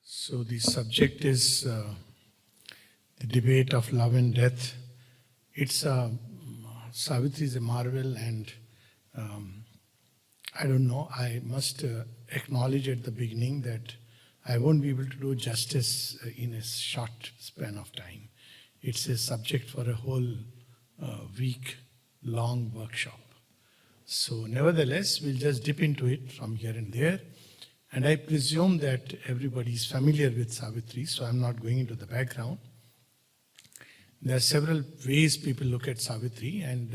So the subject is the debate of love and death. It's Savitri is a marvel, and I don't know, I must acknowledge at the beginning that I won't be able to do justice in a short span of time. It's a subject for a whole week-long workshop. So nevertheless, we'll just dip into it from here and there. And I presume that everybody is familiar with Savitri, so I'm not going into the background. There are several ways people look at Savitri, and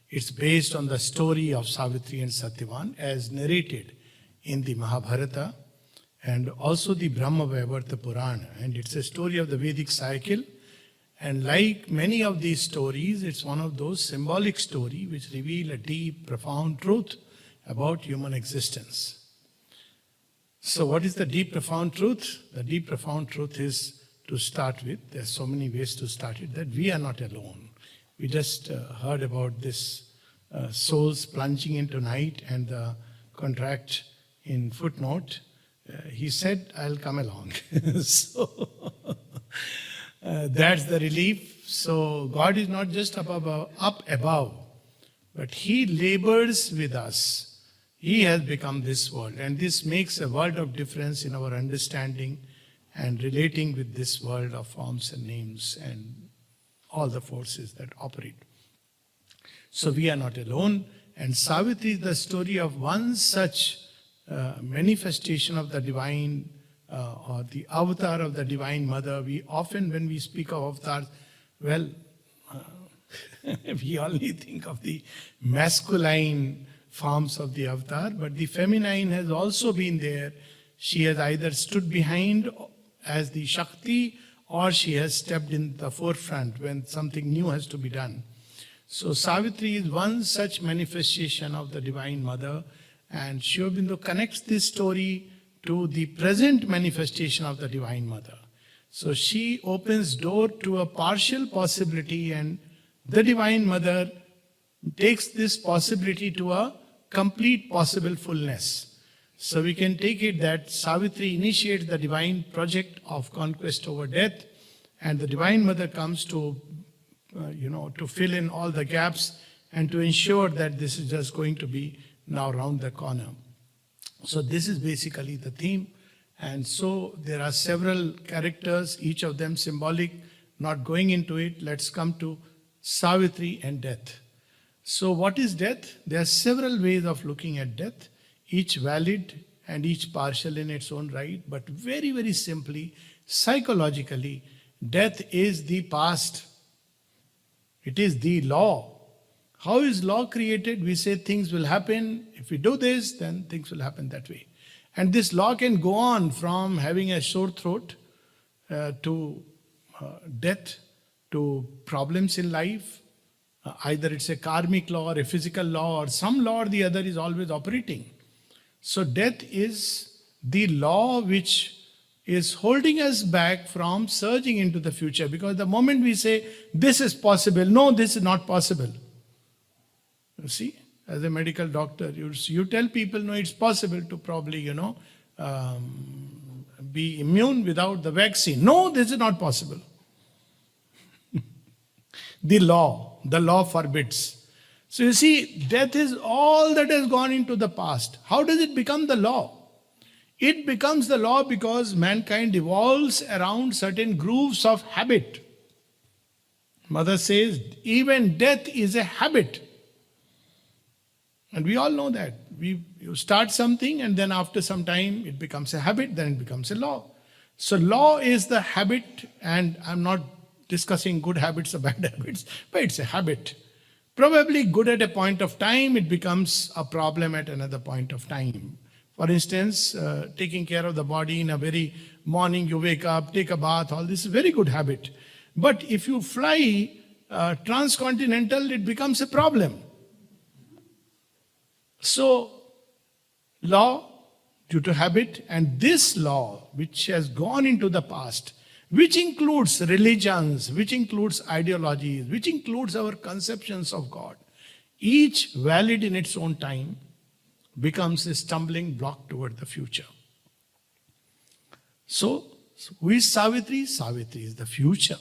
it's based on the story of Savitri and Satyavan as narrated in the Mahabharata and also the Brahma Vaivarta Purana. And it's a story of the Vedic cycle. And like many of these stories, it's one of those symbolic stories which reveal a deep, profound truth about human existence. So what is the deep, profound truth? The deep, profound truth is, to start with, there's so many ways to start it, that we are not alone. We just heard about this souls plunging into night, and the contract in footnote, he said, I'll come along. So that's the relief. So God is not just up above, but He labors with us. He has become this world, and this makes a world of difference in our understanding and relating with this world of forms and names and all the forces that operate. So we are not alone, and Savitri is the story of one such manifestation of the divine or the avatar of the Divine Mother. We often, when we speak of avatars, well, we only think of the masculine forms of the avatar, but the feminine has also been there. She has either stood behind as the Shakti, or she has stepped in the forefront when something new has to be done. So Savitri is one such manifestation of the Divine Mother, and Sri Aurobindo connects this story to the present manifestation of the Divine Mother. So she opens door to a partial possibility, and the Divine Mother takes this possibility to a complete possible fullness. So we can take it that Savitri initiates the divine project of conquest over death, and the Divine Mother comes to, to fill in all the gaps and to ensure that this is just going to be now round the corner. So this is basically the theme. And so there are several characters, each of them symbolic. Not going into it, let's come to Savitri and death. So what is death? There are several ways of looking at death, each valid and each partial in its own right. But very, very simply, psychologically, death is the past. It is the law. How is law created? We say things will happen. If we do this, then things will happen that way. And this law can go on from having a sore throat to death, to problems in life. Either it's a karmic law or a physical law, or some law or the other is always operating. So death is the law which is holding us back from surging into the future. Because the moment we say, this is possible, no, this is not possible. You see, as a medical doctor, you tell people, no, it's possible to probably, be immune without the vaccine. No, this is not possible. The law forbids. So you see, death is all that has gone into the past. How does it become the law? It becomes the law because mankind evolves around certain grooves of habit. Mother says, even death is a habit. And we all know that. You start something, and then after some time it becomes a habit, then it becomes a law. So law is the habit, and I'm not discussing good habits or bad habits, but it's a habit. Probably good at a point of time, it becomes a problem at another point of time. For instance, taking care of the body in a very morning, you wake up, take a bath, all this is a very good habit. But if you fly transcontinental, it becomes a problem. So, law due to habit, and this law which has gone into the past, which includes religions, which includes ideologies, which includes our conceptions of God, each valid in its own time, becomes a stumbling block toward the future. So who is Savitri? Savitri is the future.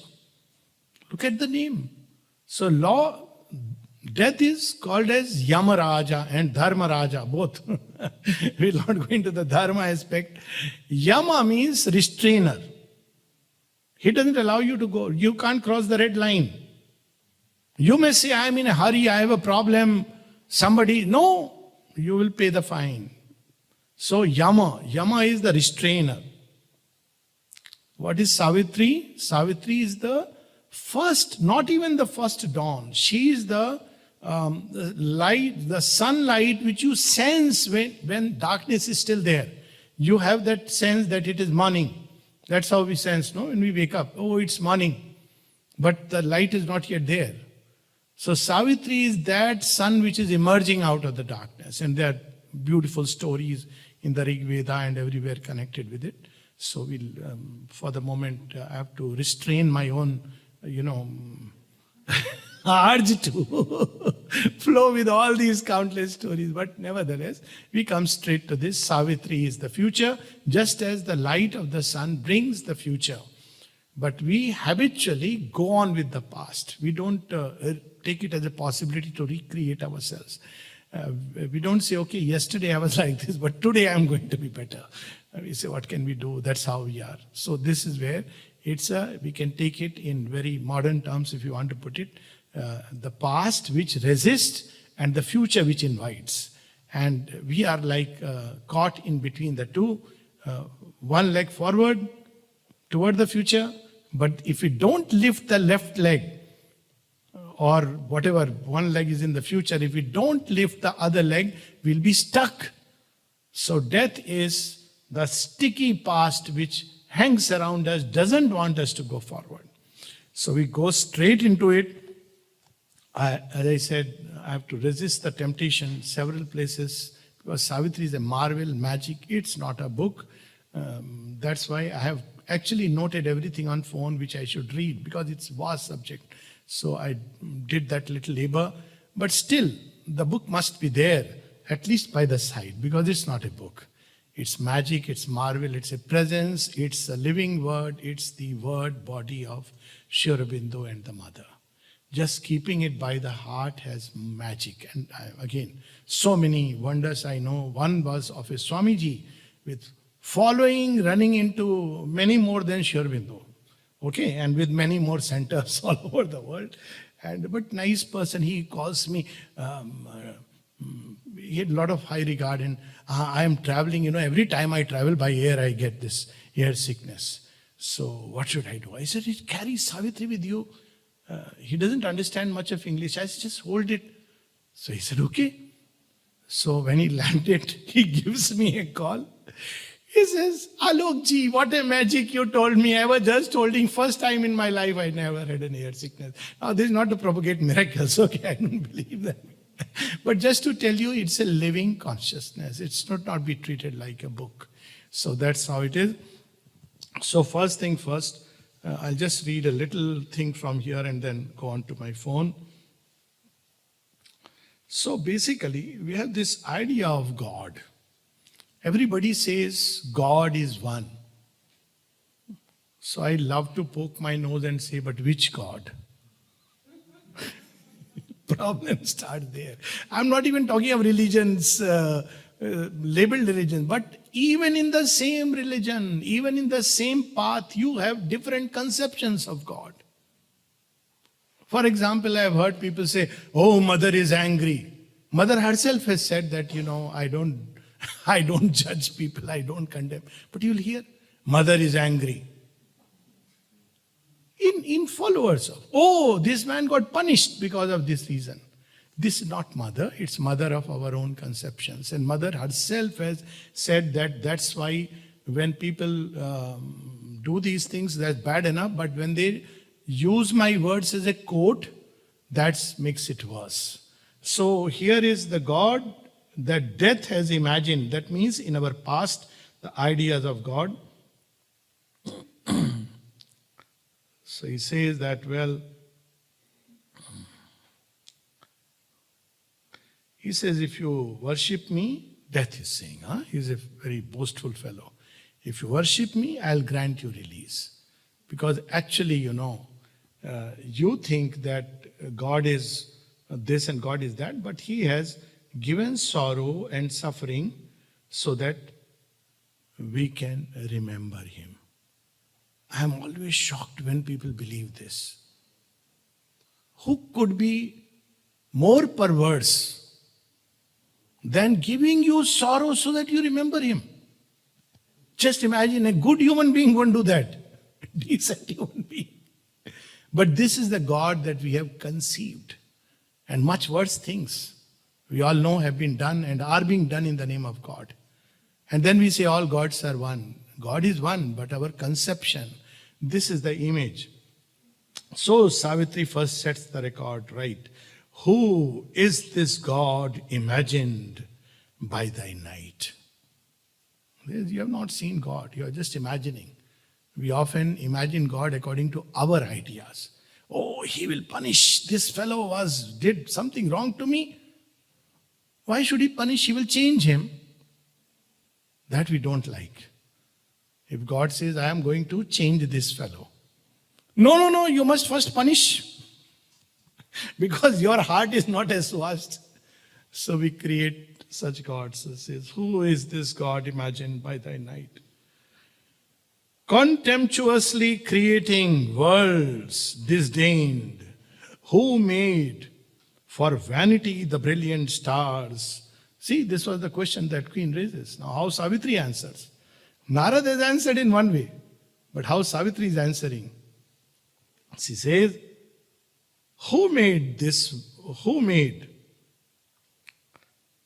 Look at the name. So death is called as Yamaraja and Dharmaraja, both. We'll not go into the Dharma aspect. Yama means restrainer. He doesn't allow you to go. You can't cross the red line. You may say, I am in a hurry, I have a problem. Somebody, no, you will pay the fine. So Yama is the restrainer. What is Savitri? Savitri is the first, not even the first dawn. She is the light, the sunlight which you sense when darkness is still there. You have that sense that it is morning. That's how we sense, no? When we wake up, oh, it's morning. But the light is not yet there. So Savitri is that sun which is emerging out of the darkness. And there are beautiful stories in the Rig Veda and everywhere connected with it. So we'll, for the moment, I have to restrain my own, urge to flow with all these countless stories. But nevertheless, we come straight to this. Savitri is the future, just as the light of the sun brings the future. But we habitually go on with the past. We don't take it as a possibility to recreate ourselves. We don't say, okay, yesterday I was like this, but today I'm going to be better. We say, what can we do? That's how we are. So this is where we can take it in very modern terms, if you want to put it, the past which resists and the future which invites. And we are like caught in between the two, one leg forward toward the future. But if we don't lift the left leg, or whatever, one leg is in the future, if we don't lift the other leg, we'll be stuck. So death is the sticky past which hangs around us, doesn't want us to go forward. So we go straight into it. As I said, I have to resist the temptation several places because Savitri is a marvel, magic. It's not a book. That's why I have actually noted everything on phone which I should read because it's a vast subject. So I did that little labor. But still, the book must be there, at least by the side, because it's not a book. It's magic, it's marvel, it's a presence, it's a living word, it's the word body of Sri Aurobindo and the mother. Just keeping it by the heart has magic. And again, so many wonders I know. One was of a Swamiji with following, running into many more than Sri Aurobindo. Okay, and with many more centers all over the world. But nice person, he calls me, he had a lot of high regard, and I am traveling, every time I travel by air, I get this air sickness. So what should I do? I said, carry Savitri with you. He doesn't understand much of English. I said, just hold it. So he said, okay. So when he landed, he gives me a call. He says, Alokji, what a magic you told me. I was just holding, first time in my life I never had an air sickness. Now this is not to propagate miracles, okay, I don't believe that. But just to tell you, it's a living consciousness. It should not be treated like a book. So that's how it is. So first thing first, I'll just read a little thing from here and then go on to my phone. So basically, we have this idea of God. Everybody says God is one. So I love to poke my nose and say, but which God? Problem starts there. I'm not even talking of religions, labeled religions, but even in the same religion, even in the same path, you have different conceptions of God. For example, I have heard people say, oh, mother is angry. Mother herself has said that, I don't judge people, I don't condemn. But you'll hear, mother is angry. In followers of, oh, this man got punished because of this reason. This is not mother, it's mother of our own conceptions. And mother herself has said that that's why when people do these things, that's bad enough. But when they use my words as a quote, that makes it worse. So here is the God that death has imagined. That means in our past, the ideas of God. So he says that, he says, if you worship me, death is saying, he's a very boastful fellow. If you worship me, I'll grant you release. Because actually, you think that God is this and God is that, but He has given sorrow and suffering so that we can remember Him. I am always shocked when people believe this. Who could be more perverse than giving you sorrow so that you remember Him? Just imagine, a good human being won't do that. Decent human being. But this is the God that we have conceived. And much worse things, we all know, have been done and are being done in the name of God. And then we say all gods are one. God is one, but our conception, this is the image. So Savitri first sets the record right. Who is this God imagined by thy night? You have not seen God, you are just imagining. We often imagine God according to our ideas. Oh, He will punish. This fellow did something wrong to me. Why should He punish? He will change him. That we don't like. If God says, I am going to change this fellow. No, you must first punish. Because your heart is not as vast. So we create such gods. It says, who is this God imagined by thy night? Contemptuously creating worlds disdained, who made for vanity the brilliant stars. See, this was the question that Queen raises. Now, how Savitri answers? Narad has answered in one way, but how Savitri is answering? She says, who made this? Who made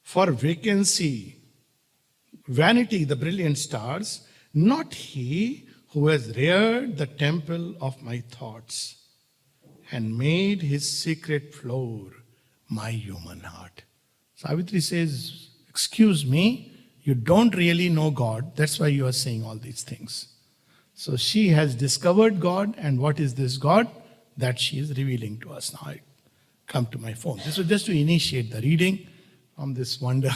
for vacancy, vanity the brilliant stars? Not He who has reared the temple of my thoughts and made His secret floor my human heart. Savitri says, excuse me, you don't really know God. That's why you are saying all these things. So she has discovered God, and what is this God? That she is revealing to us. Now I come to my phone. This was just to initiate the reading from this wonder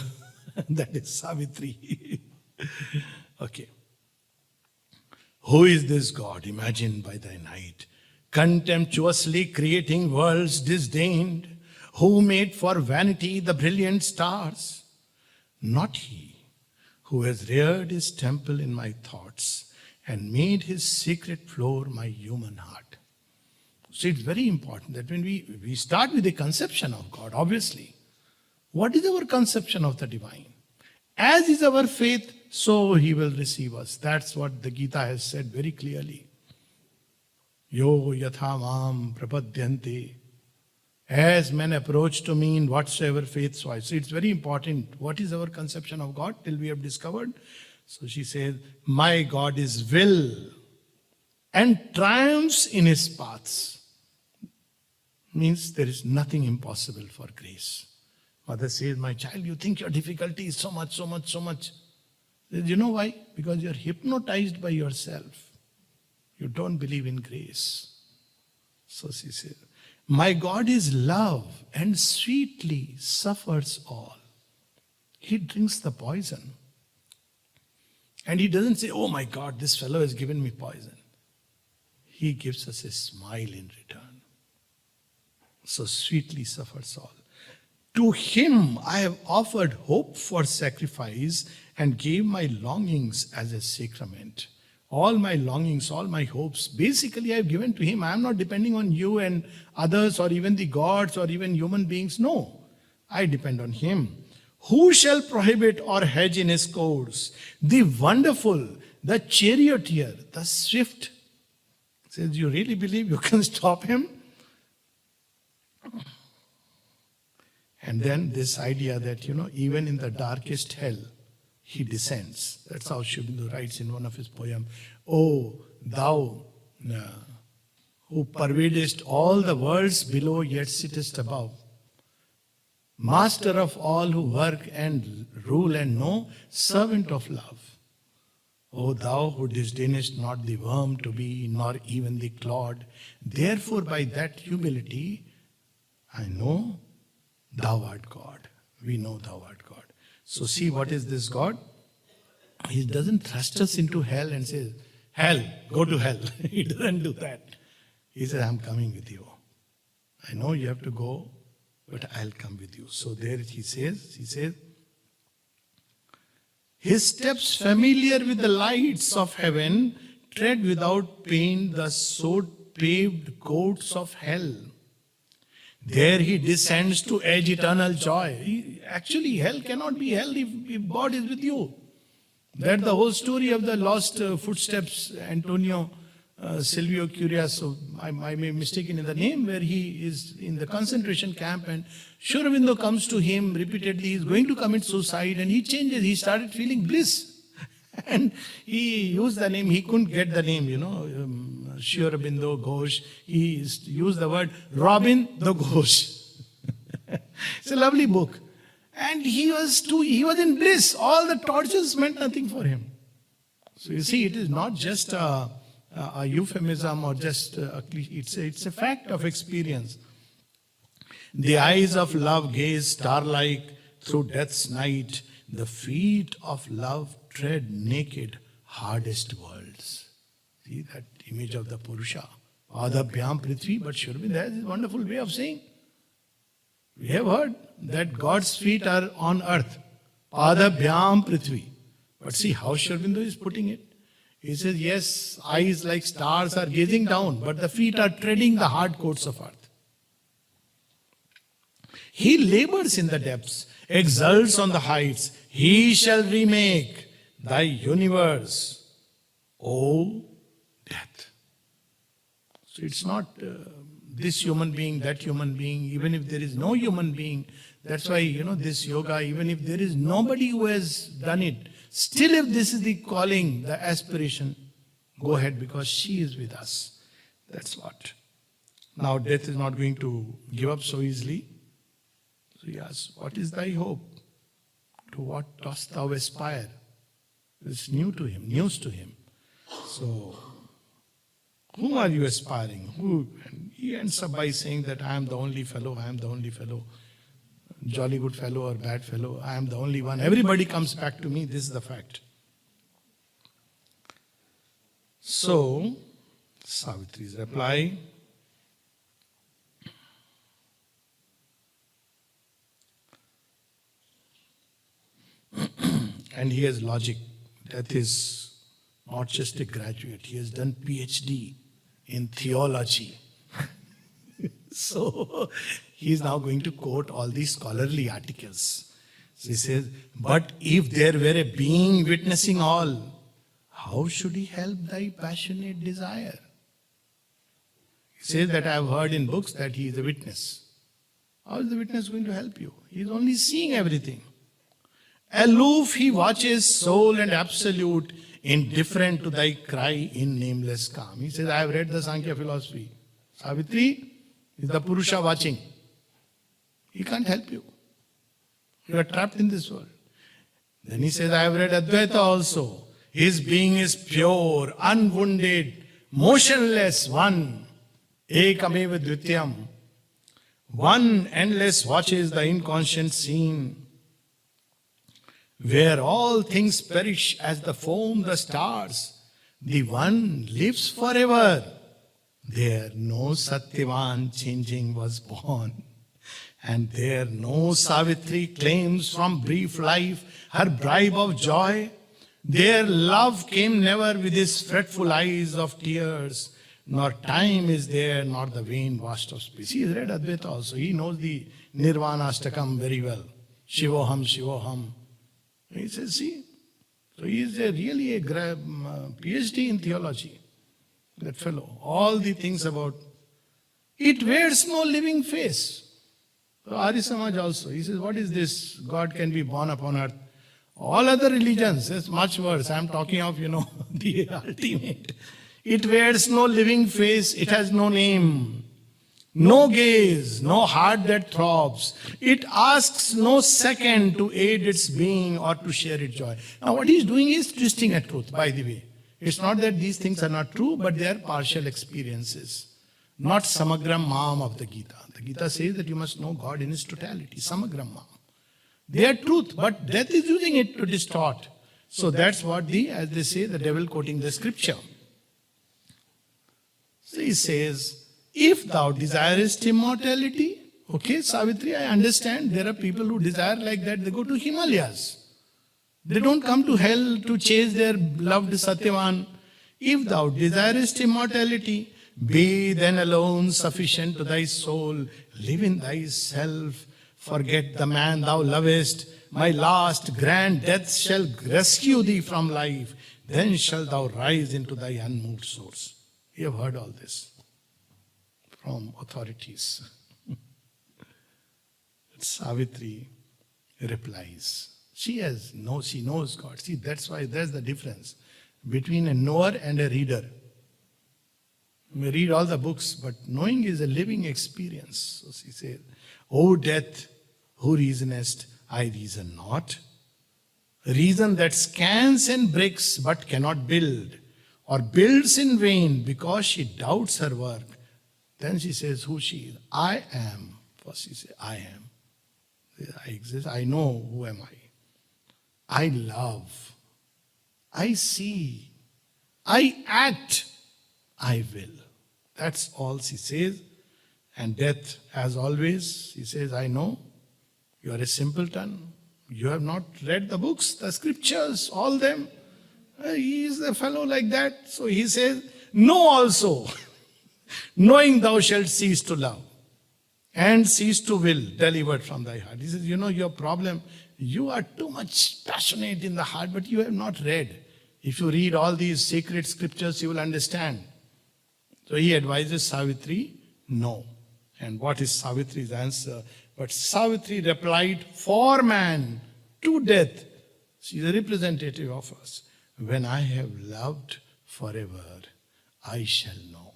that is Savitri. Okay. Who is this God imagined by thy night, contemptuously creating worlds disdained, who made for vanity the brilliant stars? Not He who has reared His temple in my thoughts and made His secret floor my human heart. So it's very important that when we start with the conception of God, obviously, what is our conception of the divine? As is our faith, so He will receive us. That's what the Gita has said very clearly. Yo yatha mam prapadyante. As men approach to me in whatsoever faith, so I. So it's very important. What is our conception of God till we have discovered? So she says, my God is will and triumphs in His paths. Means there is nothing impossible for grace. Mother says, my child, you think your difficulty is so much. You know why? Because you're hypnotized by yourself. You don't believe in grace. So she says, my God is love and sweetly suffers all. He drinks the poison. And He doesn't say, oh my God, this fellow has given me poison. He gives us a smile in return. So sweetly suffers all. To Him I have offered hope for sacrifice and gave my longings as a sacrament. All my longings, all my hopes, basically I have given to Him. I am not depending on you and others or even the gods or even human beings. No, I depend on Him. Who shall prohibit or hedge in His course? The wonderful, the charioteer, the swift. Says, you really believe you can stop Him? And then this idea that, even in the darkest hell, He descends. That's how Sri Aurobindo writes in one of his poems. Oh, thou who pervadest all the worlds below, yet sittest above. Master of all who work and rule and know, servant of love. O thou who disdainest not the worm to be, nor even the clod. Therefore by that humility, I know thou art God. We know thou art God. So see, what is this God? He doesn't thrust us into hell and says, hell, go to hell. He doesn't do that. He says, I'm coming with you. I know you have to go, but I'll come with you. So there he says, his steps familiar with the lights of heaven tread without pain the sword-paved courts of hell. There he descends to edge eternal joy. Actually, hell cannot be hell if God is with you. That's the whole story of the lost footsteps, Antonio Silvio Curiaso. I may be mistaken in the name, where he is in the concentration camp and Sri Aurobindo comes to him repeatedly. He's going to commit suicide and he changes. He started feeling bliss. And he used the name, he couldn't get the name, Sri Aurobindo Ghosh. He used the word Robin the Ghosh. It's a lovely book. And he was in bliss. All the tortures meant nothing for him. So you see, it is not just a euphemism or just it's a fact of experience. The eyes of love gaze star-like through death's night. The feet of love tread naked hardest worlds. See that image of the Purusha. Adabhyam Prithvi, but Sri Aurobindo has this wonderful way of saying. We have heard that God's feet are on earth. Adabhyam Prithvi. But see how Sri Aurobindo is putting it. He says, yes, eyes like stars are gazing down, but the feet are treading the hard courts of earth. He labors in the depths, exults on the heights. He shall remake thy universe, O death. So it's not this human being, that human being, even if there is no human being. That's why, this yoga, even if there is nobody who has done it, still if this is the calling, the aspiration, go ahead because she is with us. That's what. Now death is not going to give up so easily. So he asks, what is thy hope? To what dost thou aspire? It's new to him, news to him. So, whom are you aspiring? And he ends up by saying that I am the only fellow, I am the only fellow. Jolly good fellow or bad fellow, I am the only one. Everybody comes back to me, this is the fact. So, Savitri's reply. And he has logic. That is not just a graduate. He has done PhD in theology. So he is now going to quote all these scholarly articles. So he says, but if there were a being witnessing all, how should he help thy passionate desire? He says that I have heard in books that he is a witness. How is the witness going to help you? He is only seeing everything. Aloof he watches soul and absolute, indifferent to thy cry in nameless calm. He says, I have read the Sankhya philosophy. Savitri is the Purusha watching. He can't help you. You are trapped in this world. Then he says, I have read Advaita also. His being is pure, unwounded, motionless, one. Ekameva dvityam. One endless watches the inconscient scene, where all things perish as the foam the stars. The one lives forever. There no Satyavan changing was born. And there no Savitri claims from brief life her bribe of joy. There love came never with his fretful eyes of tears, nor time is there, nor the vain vast of space. He has read Advaita also. He knows the Nirvana Ashtakam very well. Shivoham, Shivoham. He says, see, so he is really a PhD in theology, that fellow. All the things about, it wears no living face. So Arya Samaj also, he says, what is this? God can be born upon earth. All other religions, it's much worse. I'm talking of, the ultimate. It wears no living face, it has no name. No gaze, no heart that throbs. It asks no second to aid its being or to share its joy. Now what he is doing is twisting a truth, by the way. It's not that these things are not true, but they are partial experiences. Not samagram mam of the Gita. The Gita says that you must know God in his totality. Samagram mam. They are truth, but death is using it to distort. So that's what as they say, the devil quoting the scripture. So he says, if thou desirest immortality, okay, Savitri, I understand there are people who desire like that, they go to Himalayas. They don't come to hell to chase their beloved Satyavan. If thou desirest immortality, be then alone sufficient to thy soul. Live in thyself, forget the man thou lovest. My last grand death shall rescue thee from life. Then shalt thou rise into thy unmoved source. You have heard all this from authorities. Savitri replies. She knows God. See, that's why there's the difference between a knower and a reader. You may read all the books, but knowing is a living experience. So she says, O death, who reasonest, I reason not. Reason that scans and breaks but cannot build, or builds in vain because she doubts her work. Then she says who she is. I am. First she says, I am. I exist. I know who am I. I love. I see. I act. I will. That's all she says. And death, as always, she says, I know. You are a simpleton. You have not read the books, the scriptures, all them. He is a fellow like that. So he says, know also, knowing thou shalt cease to love and cease to will, delivered from thy heart. He says, your problem, you are too much passionate in the heart, but you have not read. If you read all these sacred scriptures, you will understand. So he advises Savitri, no. And what is Savitri's answer? But Savitri replied, for man, to death. She is a representative of us. When I have loved forever, I shall know.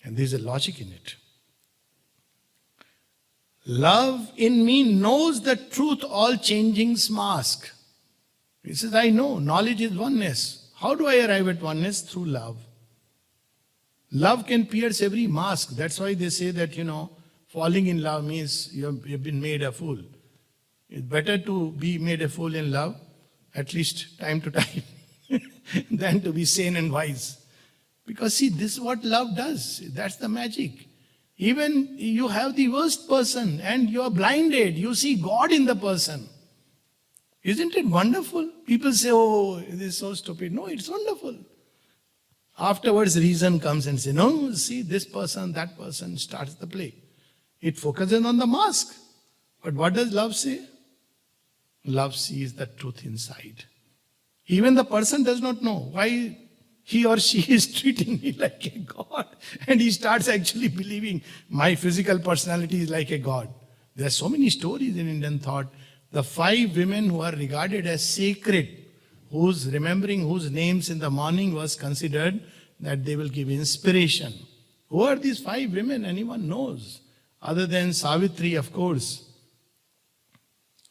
And there is a logic in it. Love in me knows the truth all changings mask. He says, I know, knowledge is oneness. How do I arrive at oneness? Through love. Love can pierce every mask. That's why they say that, falling in love means you've been made a fool. It's better to be made a fool in love, at least time to time, than to be sane and wise. Because see, this is what love does. That's the magic. Even you have the worst person and you are blinded. You see God in the person. Isn't it wonderful? People say, oh, this is so stupid. No, it's wonderful. Afterwards, reason comes and says, no, see, this person, that person starts the play. It focuses on the mask. But what does love say? Love sees the truth inside. Even the person does not know why he or she is treating me like a god. And he starts actually believing my physical personality is like a god. There are so many stories in Indian thought. The 5 women who are regarded as sacred, remembering whose names in the morning was considered that they will give inspiration. Who are these 5 women? Anyone knows? Other than Savitri, of course.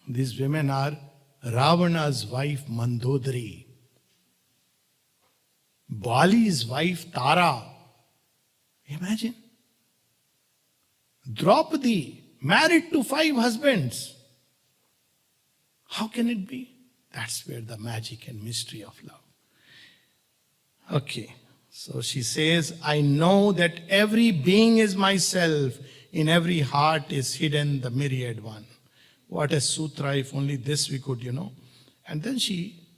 These women are Ravana's wife Mandodari, Bali's wife Tara. Imagine. Draupadi, married to 5 husbands. How can it be? That's where the magic and mystery of love. Okay, so she says, I know that every being is myself. In every heart is hidden the myriad one. What a sutra, if only this we could, And then she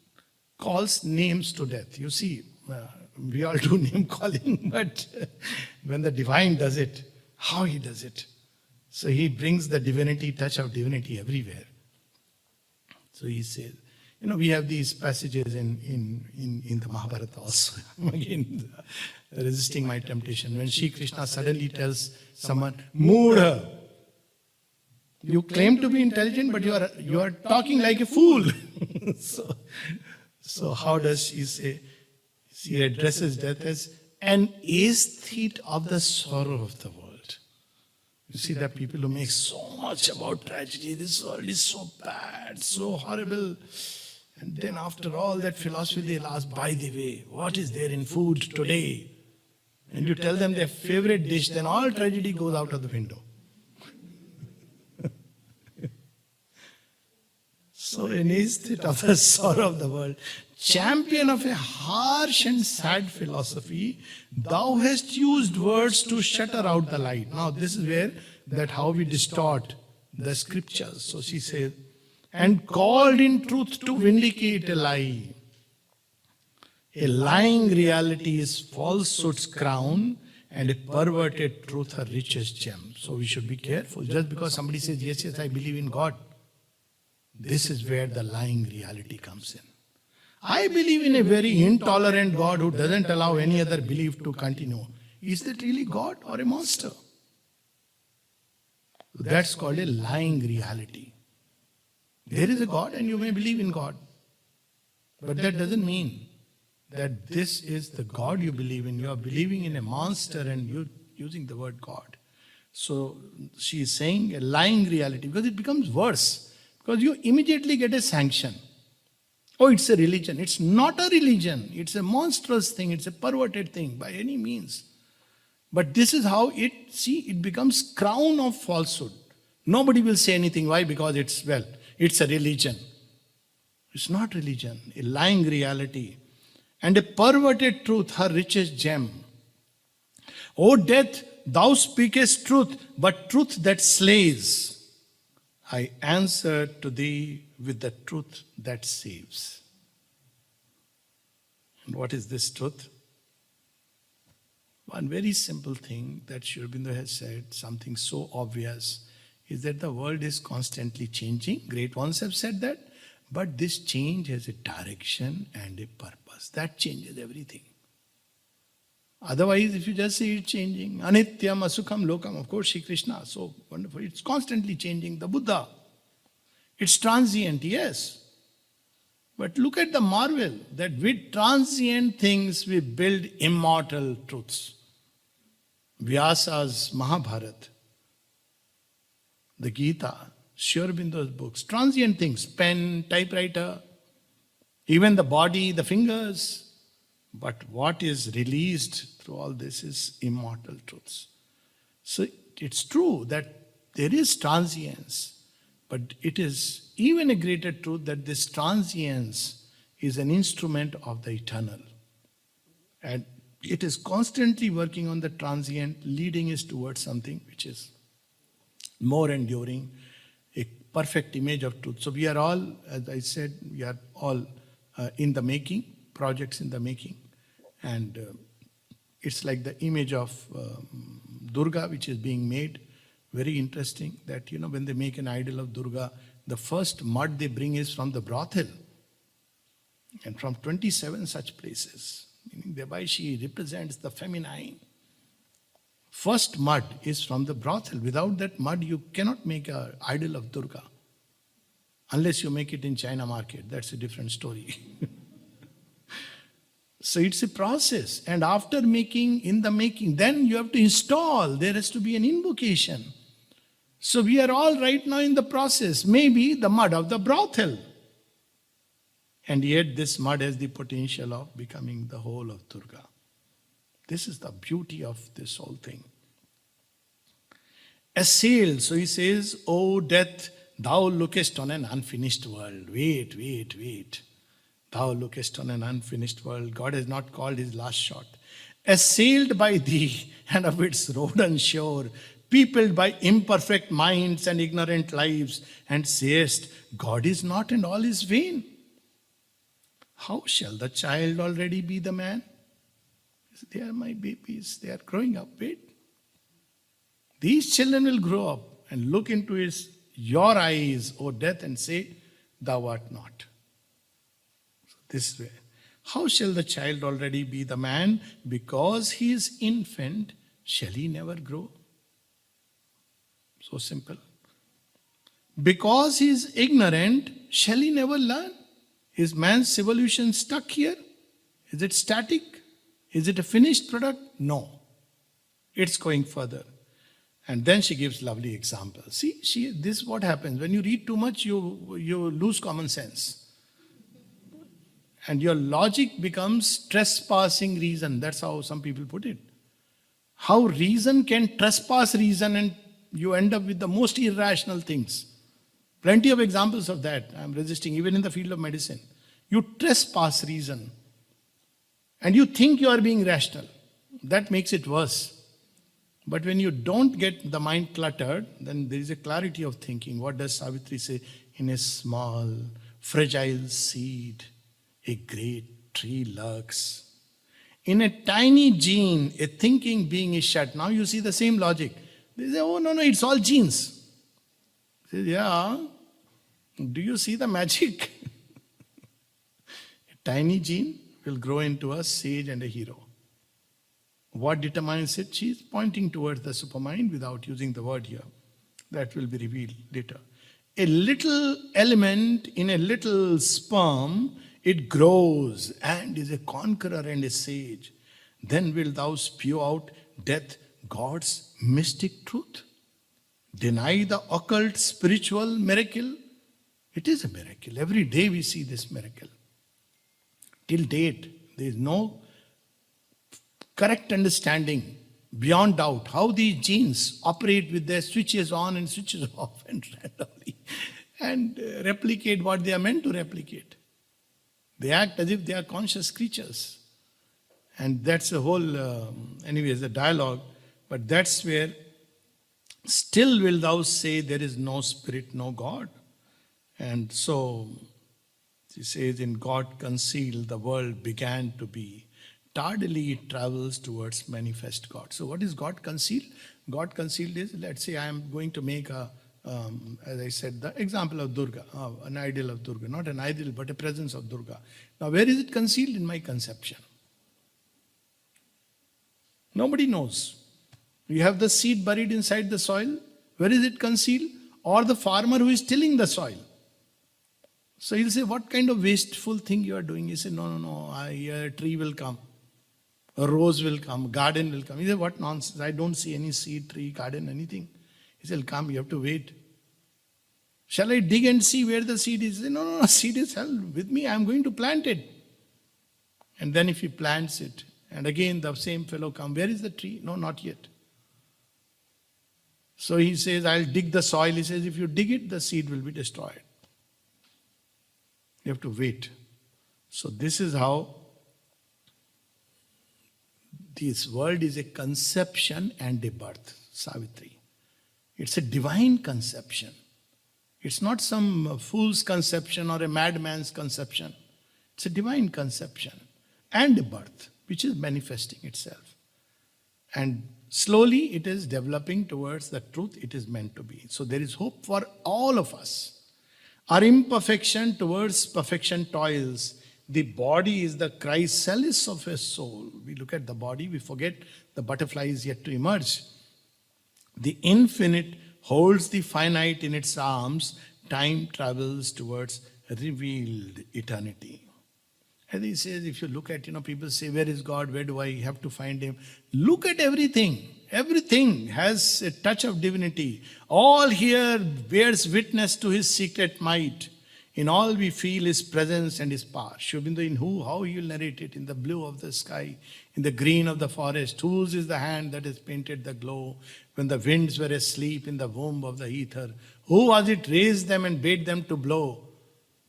calls names to death. You see, we all do name calling, but when the divine does it, how he does it. So he brings the divinity, touch of divinity everywhere. So he says, we have these passages in the Mahabharata also. Again, resisting my temptation. When Shri Krishna suddenly tells someone, Moodha, you claim to be intelligent, but you are talking like a fool. so how does she say? She addresses death as an aesthete of the sorrow of the world. You see, there are people who make so much about tragedy. This world is so bad, so horrible. And then after all that philosophy, they'll ask, by the way, what is there in food today? And you tell them their favorite dish, then all tragedy goes out of the window. So an aesthete of the sorrow of the world, champion of a harsh and sad philosophy, thou hast used words to shutter out the light. Now this is where that how we distort the scriptures. So she says, and called in truth to vindicate a lie. A lying reality is falsehood's crown, and a perverted truth her richest gem. So we should be careful. Just because somebody says, yes, yes, I believe in God, this is where the lying reality comes in. I believe in a very intolerant God who doesn't allow any other belief to continue. Is that really God or a monster? That's called a lying reality. There is a God and you may believe in God. But that doesn't mean that this is the God you believe in. You are believing in a monster and you're using the word God. So she is saying a lying reality because it becomes worse. Because you immediately get a sanction. Oh, it's a religion. It's not a religion. It's a monstrous thing. It's a perverted thing by any means. But this is how it becomes crown of falsehood. Nobody will say anything. Why? Because it's a religion. It's not religion. A lying reality. And a perverted truth, her richest gem. O death, thou speakest truth, but truth that slays. I answer to thee with the truth that saves. And what is this truth? One very simple thing that Sri Aurobindo has said, something so obvious, is that the world is constantly changing. Great ones have said that. But this change has a direction and a purpose. That changes everything. Otherwise, if you just say it's changing, anityam, asukham, lokam, of course, Shri Krishna, so wonderful. It's constantly changing. The Buddha, it's transient, yes. But look at the marvel that with transient things we build immortal truths. Vyasa's Mahabharata, the Gita, Sri Aurobindo's books, transient things, pen, typewriter, even the body, the fingers. But what is released through all this is immortal truths. So it's true that there is transience, but it is even a greater truth that this transience is an instrument of the eternal. And it is constantly working on the transient, leading us towards something which is more enduring, a perfect image of truth. So we are all, as I said, we are all in the making, projects in the making. And it's like the image of Durga which is being made. Very interesting that, when they make an idol of Durga, the first mud they bring is from the brothel. And from 27 such places. Meaning thereby she represents the feminine. First mud is from the brothel. Without that mud, you cannot make an idol of Durga. Unless you make it in China market. That's a different story. So it's a process. And after in the making, then you have to install. There has to be an invocation. So we are all right now in the process. Maybe the mud of the brothel. And yet this mud has the potential of becoming the whole of Durga. This is the beauty of this whole thing. Assailed, so he says, O death, thou lookest on an unfinished world. Wait. Thou lookest on an unfinished world. God has not called his last shot. Assailed by thee and of its road unsure, peopled by imperfect minds and ignorant lives, and sayest, God is not and all is vain. How shall the child already be the man? They are my babies. They are growing up. Wait. These children will grow up and look into your eyes, O death, and say, thou art not. So this way. How shall the child already be the man? Because he is infant, shall he never grow? So simple. Because he is ignorant, shall he never learn? Is man's evolution stuck here? Is it static? Is it a finished product? No. It's going further. And then she gives lovely examples. See, this is what happens. When you read too much, you lose common sense. And your logic becomes trespassing reason. That's how some people put it. How reason can trespass reason and you end up with the most irrational things. Plenty of examples of that. I'm resisting, even in the field of medicine. You trespass reason. And you think you are being rational. That makes it worse. But when you don't get the mind cluttered, then there is a clarity of thinking. What does Savitri say? In a small, fragile seed, a great tree lurks. In a tiny gene, a thinking being is shut. Now you see the same logic. They say, oh, no, it's all genes. He says, yeah. Do you see the magic? A tiny gene will grow into a sage and a hero. What determines it? She is pointing towards the supermind without using the word here. That will be revealed later. A little element in a little sperm, it grows and is a conqueror and a sage. Then wilt thou spew out death, God's mystic truth? Deny the occult spiritual miracle? It is a miracle. Every day we see this miracle. Till date, there is no correct understanding, beyond doubt, how these genes operate with their switches on and switches off and randomly and replicate what they are meant to replicate. They act as if they are conscious creatures. And that's the whole, anyways, the dialogue. But that's where, still will thou say there is no spirit, no God. And so, she says, in God concealed, the world began to be. Tardily it travels towards manifest God. So what is God concealed? God concealed is, let's say I am going to make a, as I said, the example of Durga, an idol of Durga. Not an idol, but a presence of Durga. Now where is it concealed? In my conception. Nobody knows. You have the seed buried inside the soil. Where is it concealed? Or the farmer who is tilling the soil. So he'll say, what kind of wasteful thing you are doing? He said, no, a tree will come. A rose will come, garden will come. He said, what nonsense, I don't see any seed, tree, garden, anything. He said, come, you have to wait. Shall I dig and see where the seed is? He said, no, seed is held with me, I am going to plant it. And then if he plants it, and again the same fellow comes, where is the tree? No, not yet. So he says, I'll dig the soil. He says, if you dig it, the seed will be destroyed. You have to wait. So this is how this world is a conception and a birth, Savitri. It's a divine conception. It's not some fool's conception or a madman's conception. It's a divine conception and a birth, which is manifesting itself. And slowly it is developing towards the truth it is meant to be. So there is hope for all of us. Our imperfection towards perfection toils. The body is the chrysalis of a soul. We look at the body, we forget the butterfly is yet to emerge. The infinite holds the finite in its arms. Time travels towards revealed eternity. And he says, if you look at, people say, where is God? Where do I have to find him? Look at everything. Everything has a touch of divinity. All here bears witness to his secret might. In all we feel his presence and his power. Shubindu, in who, how he will narrate it? In the blue of the sky, in the green of the forest. Whose is the hand that has painted the glow? When the winds were asleep in the womb of the ether. Who was it raised them and bade them to blow?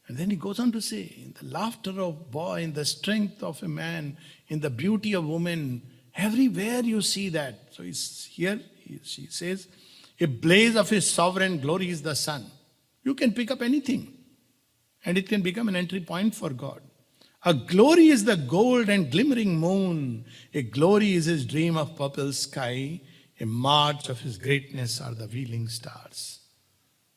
And then he goes on to say, in the laughter of boy, in the strength of a man, in the beauty of woman, everywhere you see that. So she says, a blaze of his sovereign glory is the sun. You can pick up anything. And it can become an entry point for God. A glory is the gold and glimmering moon. A glory is his dream of purple sky. A march of his greatness are the wheeling stars.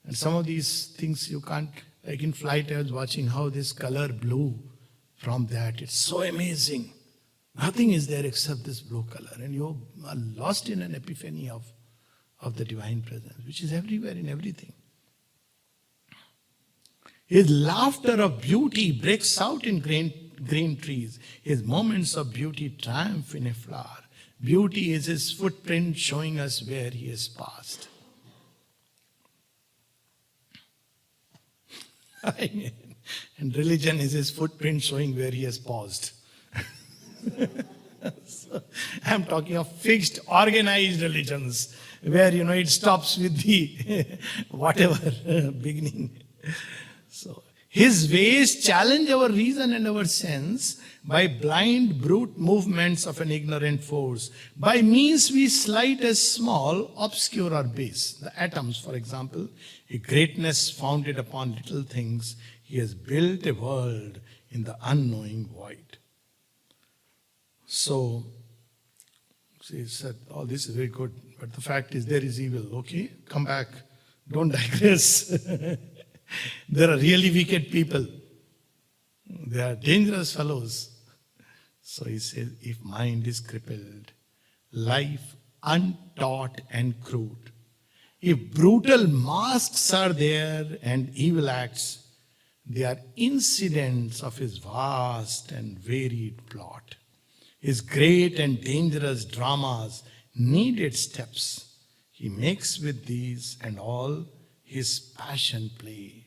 And some of these things you can't, like in flight I was watching how this color blue from that. It's so amazing. Nothing is there except this blue color. And you are lost in an epiphany of the divine presence, which is everywhere in everything. His laughter of beauty breaks out in green trees. His moments of beauty triumph in a flower. Beauty is his footprint showing us where he has passed. And religion is his footprint showing where he has paused. So, I'm talking of fixed, organized religions where, it stops with the whatever beginning. So, his ways challenge our reason and our sense by blind brute movements of an ignorant force. By means we slight as small, obscure or base. The atoms, for example, a greatness founded upon little things. He has built a world in the unknowing void. So, he said, oh, this is very good, but the fact is there is evil. Okay, come back. Don't digress. There are really wicked people. They are dangerous fellows. So he says, if mind is crippled, life untaught and crude, if brutal masks are there and evil acts, they are incidents of his vast and varied plot. His great and dangerous dramas needed steps. He makes with these and all his passion play.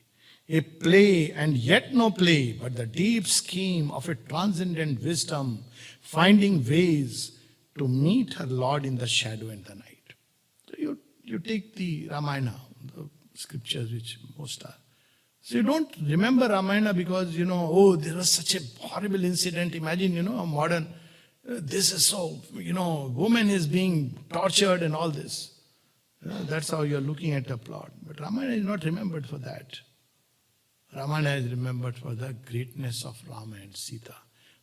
A play and yet no play, but the deep scheme of a transcendent wisdom, finding ways to meet her Lord in the shadow and the night. So you take the Ramayana, the scriptures which most are. So you don't remember Ramayana because, oh, there was such a horrible incident. Imagine, a modern, this is so, woman is being tortured and all this. That's how you're looking at a plot. But Ramayana is not remembered for that. Ramayana is remembered for the greatness of Rama and Sita,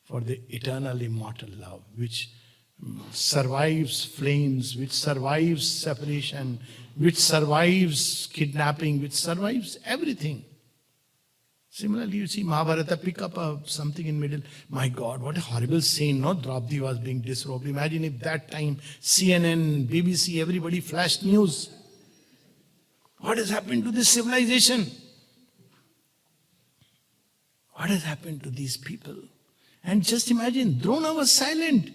for the eternal immortal love, which survives flames, which survives separation, which survives kidnapping, which survives everything. Similarly, you see Mahabharata pick up something in middle. My God, what a horrible scene, no? Draupadi was being disrobed. Imagine if that time CNN, BBC, everybody flashed news. What has happened to this civilization? What has happened to these people? And just imagine, Drona was silent.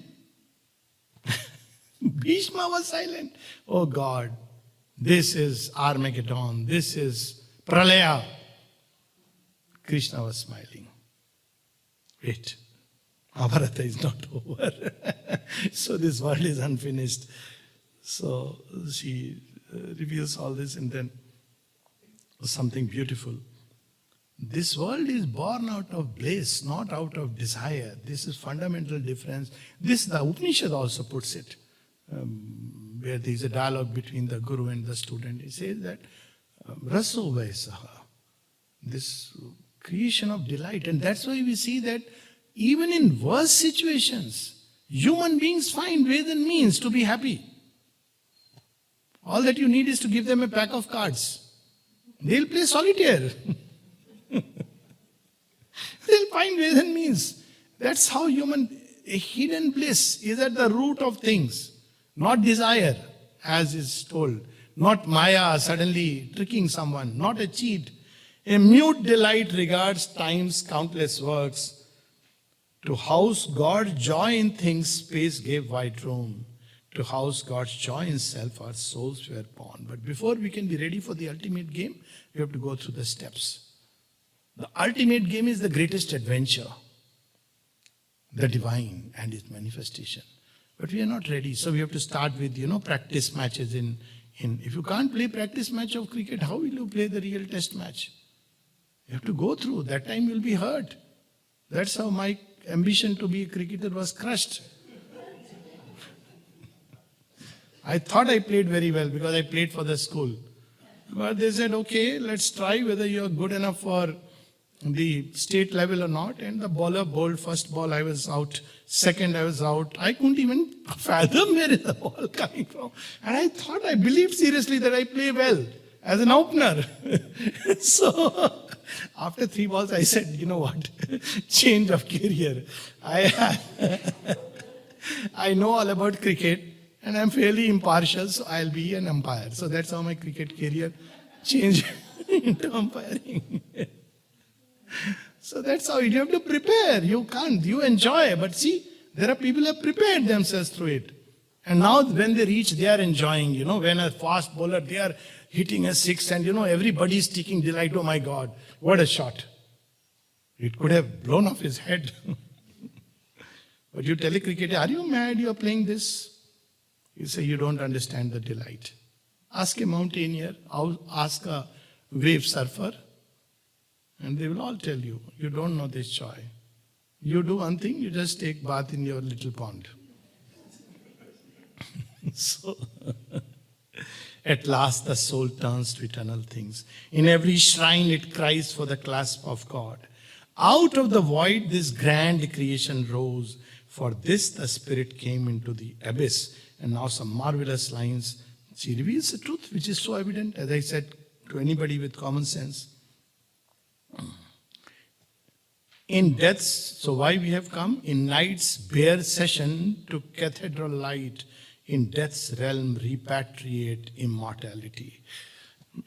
Bhishma was silent. Oh God, this is Armageddon. This is Pralaya. Krishna was smiling. Wait, Mahabharata is not over. So this world is unfinished. So she reveals all this and then something beautiful. This world is born out of bliss, not out of desire. This is fundamental difference. This, the Upanishad also puts it, where there is a dialogue between the guru and the student. He says that raso vaisaha, this creation of delight. And that's why we see that even in worse situations, human beings find ways and means to be happy. All that you need is to give them a pack of cards. They'll play solitaire. They'll find ways and means. That's how a hidden bliss is at the root of things. Not desire, as is told. Not Maya suddenly tricking someone. Not a cheat. A mute delight regards time's countless works. To house God's joy in things, space gave wide room. To house God's joy in self, our souls were born. But before we can be ready for the ultimate game, we have to go through the steps. The ultimate game is the greatest adventure, the divine and its manifestation. But we are not ready, so we have to start with, practice matches in. If you can't play practice match of cricket, how will you play the real test match? You have to go through. That time you'll be hurt. That's how my ambition to be a cricketer was crushed. I thought I played very well because I played for the school. But they said, okay, let's try whether you're good enough for the state level or not. And the bowler bowled first ball, I was out. Second, I was out. I couldn't even fathom where is the ball coming from. And I believed seriously that I play well as an opener. So after 3 balls, I said, you know what, change of career. I know all about cricket and I'm fairly impartial, so I'll be an umpire. So that's how my cricket career changed into umpiring. So that's how you have to prepare. You can't, you enjoy. But see, there are people who have prepared themselves through it. And now when they reach, they are enjoying, when a fast bowler, they are hitting a six and, everybody is taking delight. Oh my God, what a shot. It could have blown off his head. But you tell a cricketer, are you mad you are playing this? You say, you don't understand the delight. Ask a mountaineer, ask a wave surfer, and they will all tell you, you don't know this joy. You do one thing, you just take bath in your little pond. So, at last the soul turns to eternal things. In every shrine it cries for the clasp of God. Out of the void this grand creation rose. For this the Spirit came into the abyss. And now some marvelous lines. She reveals a truth which is so evident, as I said, to anybody with common sense. In death's, so why we have come? In night's bare session to cathedral light, in death's realm repatriate immortality.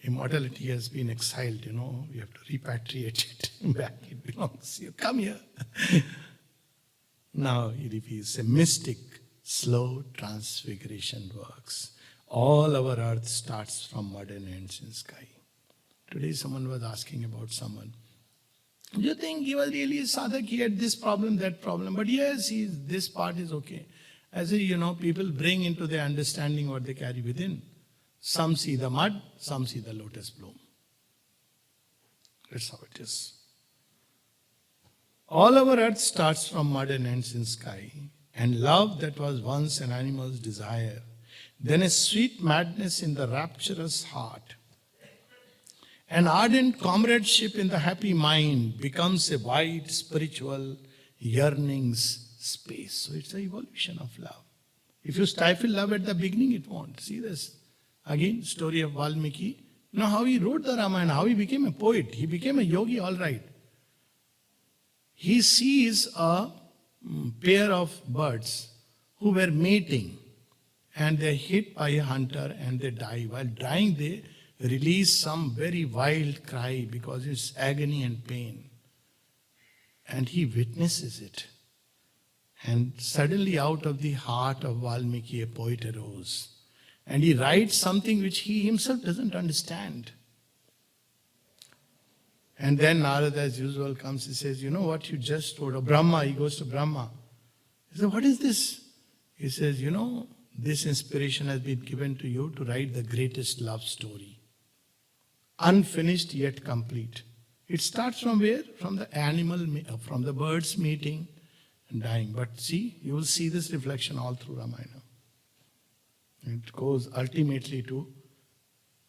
Immortality has been exiled, we have to repatriate it back. It belongs here. Come here. Now he reveals a mystic, slow transfiguration works. All our earth starts from mud and ends in sky. Today someone was asking about someone. Do you think he was really a sadhak? He had this problem, that problem. But yes, this part is okay. As people bring into their understanding what they carry within. Some see the mud, some see the lotus bloom. That's how it is. All our earth starts from mud and ends in sky. And love that was once an animal's desire, then a sweet madness in the rapturous heart. An ardent comradeship in the happy mind becomes a wide spiritual yearnings space. So it's the evolution of love. If you stifle love at the beginning, it won't. See this? Again, story of Valmiki. You know how he wrote the Ramayana, how he became a poet. He became a yogi, all right. He sees a pair of birds who were mating and they're hit by a hunter and they die. While dying, they release some very wild cry because it's agony and pain. And he witnesses it. And suddenly out of the heart of Valmiki, a poet arose. And he writes something which he himself doesn't understand. And then Narada, as usual, comes, he says, you know what you just wrote? Or Brahma, he goes to Brahma. He says, what is this? He says, this inspiration has been given to you to write the greatest love story. Unfinished yet complete. It starts from where? From the birds meeting and dying. But see, you will see this reflection all through Ramayana. It goes ultimately to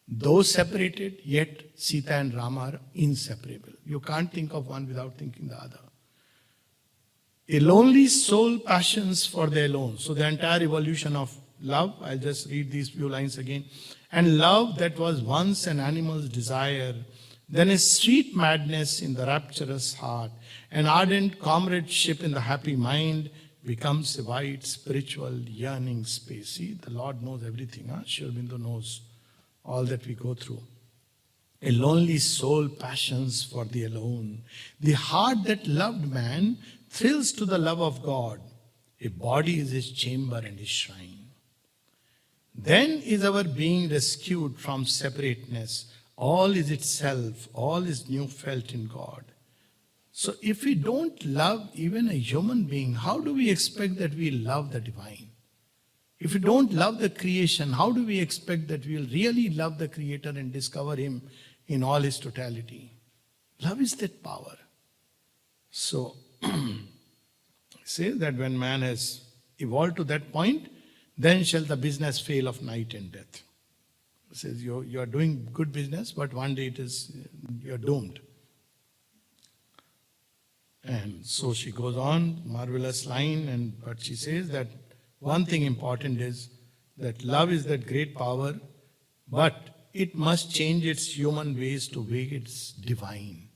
those separated, yet Sita and Rama are inseparable. You can't think of one without thinking the other. A lonely soul passions for the alone. So the entire evolution of love, I'll just read these few lines again. And love that was once an animal's desire, then a sweet madness in the rapturous heart, an ardent comradeship in the happy mind, becomes a wide spiritual yearning space. See, the Lord knows everything. Sri Aurobindo knows all that we go through. A lonely soul passions for the alone. The heart that loved man thrills to the love of God. A body is his chamber and his shrine. Then is our being rescued from separateness. All is itself, all is new felt in God. So if we don't love even a human being, how do we expect that we love the divine? If we don't love the creation, how do we expect that we will really love the Creator and discover Him in all His totality? Love is that power. So, it says that when man has evolved to that point, then shall the business fail of night and death. It says you are doing good business, but one day you are doomed. And so she goes on, marvelous line, but she says that one thing important is that love is that great power, but it must change its human ways to make it divine.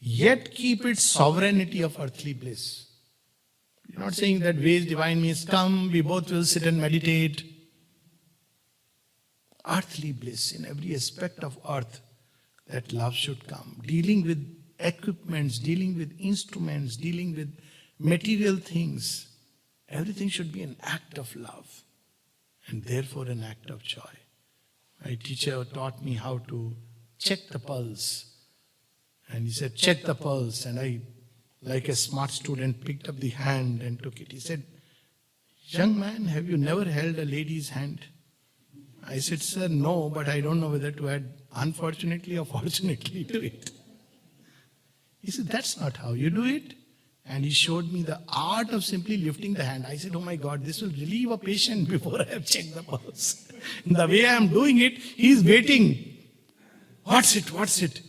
Yet keep its sovereignty of earthly bliss. You're not saying that ways divine means come, we both will sit and meditate. Earthly bliss in every aspect of earth, that love should come. Dealing with equipments, dealing with instruments, dealing with material things. Everything should be an act of love and therefore an act of joy. My teacher taught me how to check the pulse. And he said, check the pulse. And I, like a smart student, picked up the hand and took it. He said, young man, have you never held a lady's hand? I said, sir, no, but I don't know whether to add unfortunately or fortunately to it. He said, that's not how you do it. And he showed me the art of simply lifting the hand. I said, oh my God, this will relieve a patient before I have checked the pulse. The way I am doing it, he is waiting. What's it? What's it?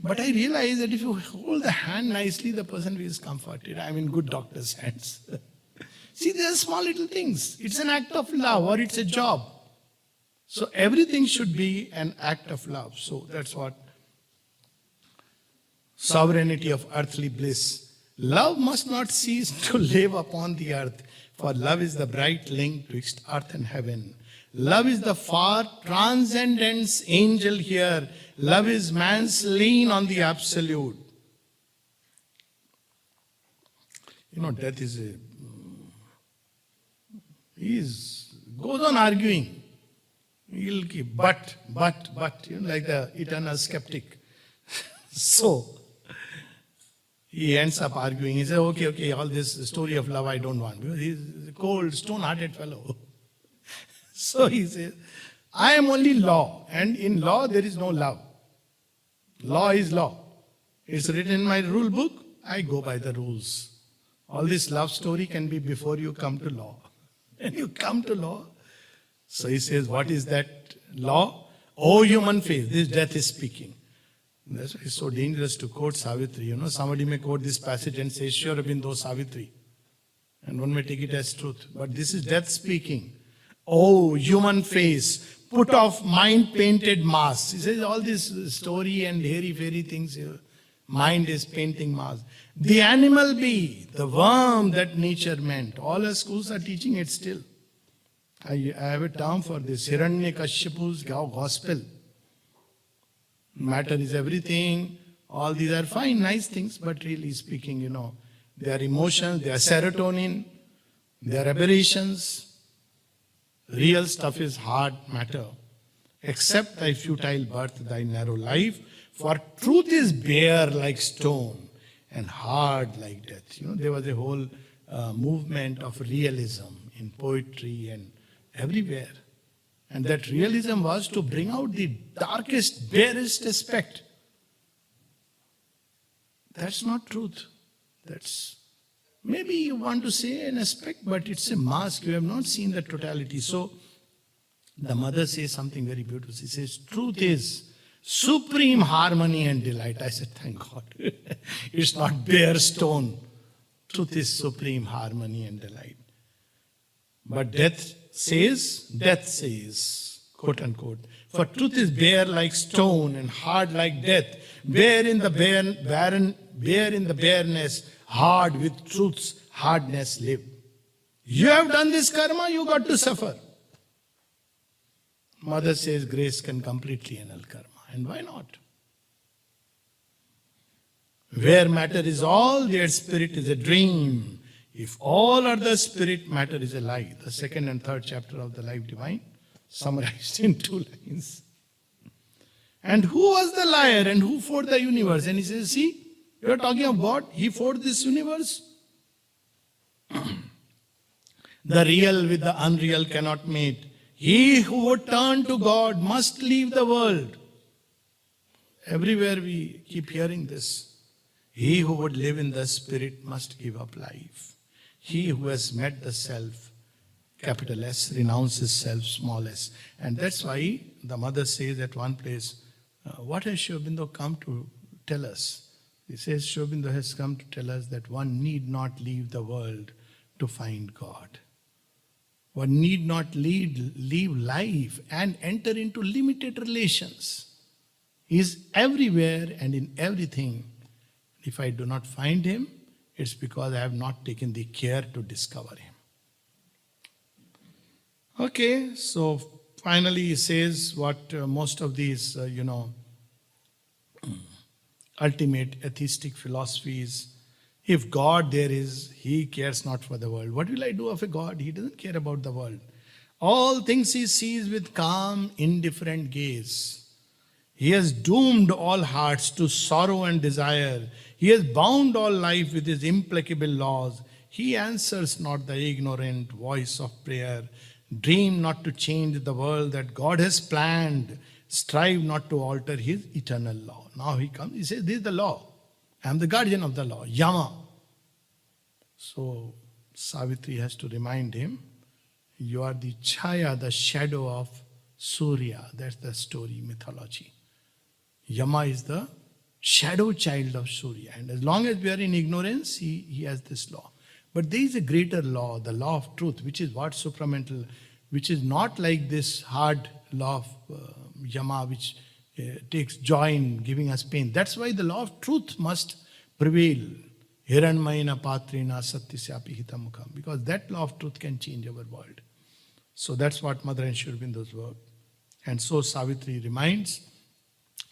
But I realized that if you hold the hand nicely, the person is comforted. I'm in good doctor's hands. See, there are small little things. It's an act of love or it's a job. So everything should be an act of love. So that's what sovereignty of earthly bliss. Love must not cease to live upon the earth, for love is the bright link twixt earth and heaven. Love is the far transcendence angel here. Love is man's lean on the absolute. You know, death is a... He goes on arguing. He'll keep, but, you know, like the eternal skeptic. So, he ends up arguing. He says, okay, all this story of love I don't want. Because he's a cold, stone-hearted fellow. So he says, I am only law. And in law, there is no love. Law is law. It's written in my rule book. I go by the rules. All this love story can be before you come to law. When you come to law, so he says, what is that law? O human face, this death is speaking. That's why it's so dangerous to quote Savitri. You know, somebody may quote this passage and say, sure, Bindo Savitri. And one may take it as truth. But this is death speaking. Oh, human face, put off mind-painted masks. He says all this story and hairy-fairy things here. Mind is painting masks. The animal bee, the worm that nature meant. All our schools are teaching it still. I have a term for this. Hiranyakashipu's gospel. Matter is everything. All these are fine, nice things, but really speaking, you know, they are emotions, they are serotonin, they are aberrations. Real stuff is hard matter. Accept thy futile birth, thy narrow life, for truth is bare like stone and hard like death. You know, there was a whole movement of realism in poetry and everywhere. And that realism was to bring out the darkest, barest aspect. That's not truth. That's maybe you want to say an aspect, but it's a mask. You have not seen the totality. So the mother says something very beautiful. She says, truth is supreme harmony and delight. I said, thank God. It's not bare stone. Truth is supreme harmony and delight. But death says, quote unquote, for truth is bare like stone and hard like death, bare in the bareness, hard with truth's hardness live. You have done this karma, you got to suffer. Mother says grace can completely annul karma. And why not? Where matter is all, their spirit is a dream. If all are the spirit, matter is a lie. The second and third chapter of the Life Divine, summarized in 2 lines. And who was the liar and who forged the universe? And he says, see, you are talking of God. He forged this universe. The real with the unreal cannot mate. He who would turn to God must leave the world. Everywhere we keep hearing this. He who would live in the spirit must give up life. He who has met the self, capital S, renounces self, small s. And that's why the mother says at one place, what has Sri Aurobindo come to tell us? He says Sri Aurobindo has come to tell us that one need not leave the world to find God. One need not leave life and enter into limited relations. He is everywhere and in everything. If I do not find him, it's because I have not taken the care to discover him. Okay, so finally he says what most of these, ultimate atheistic philosophies, if God there is, he cares not for the world. What will I do of a God? He doesn't care about the world. All things he sees with calm, indifferent gaze. He has doomed all hearts to sorrow and desire. He has bound all life with his implacable laws. He answers not the ignorant voice of prayer. Dream not to change the world that God has planned. Strive not to alter his eternal law. Now he comes, he says, this is the law. I am the guardian of the law, Yama. So Savitri has to remind him, you are the Chaya, the shadow of Surya. That's the story, mythology. Yama is the shadow child of Surya. And as long as we are in ignorance, he has this law. But there is a greater law, the law of truth, which is what supramental, which is not like this hard law of Yama, which takes joy in giving us pain. That's why the law of truth must prevail. Hiranmayana patrina satyasyapi hitamukham. Because that law of truth can change our world. So that's what Mother and Sri Aurobindo's work. And so Savitri reminds,